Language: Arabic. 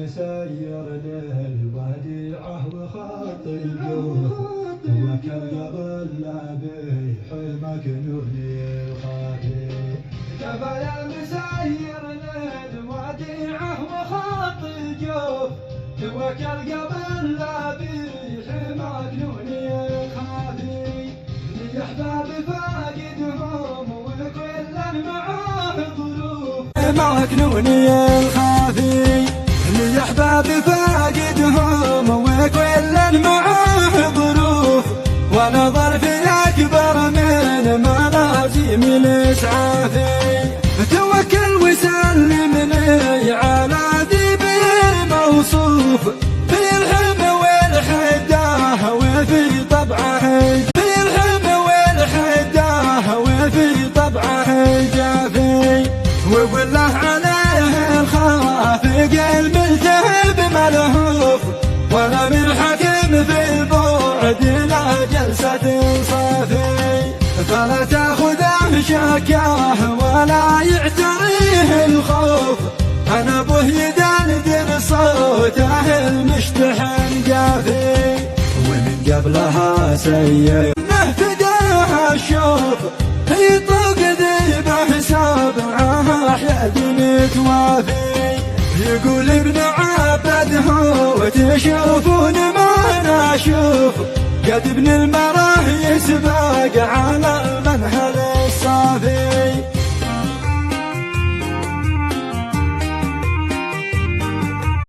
مسير للوديعة وخط الجوف وكذب اللابي حلمك نوني الخافي. كفى يا مسير للوديعة وخط الجوف وكذب اللابي حلمك نوني الخافي. لأحباب فاقدهم وكل معاه ظروف مكنوني الخافي. لأحباب فاقدهم وكل معاه ظروف ونظر في أكبر من ملازم الإسعافي. توكل وسلم لي على ذي الموصوف في الحب والحداه وفي طبعه جافي. وقل له عليه الخاف قلب التهب ملهوف ولا من حكم في البعد لا جلسة صافي. فلا تاخذه شكاه ولا يعتريه الخوف أنا أبوه يدندن صوته المشتحن قافي. ومن قبلها سيء فداها الشوف يطوق ذي بحساب أحياد متوافي. يقول ابن عبد هو تشوفون ما نشوف قد ابن المراه يسبق على المنهل الصافي.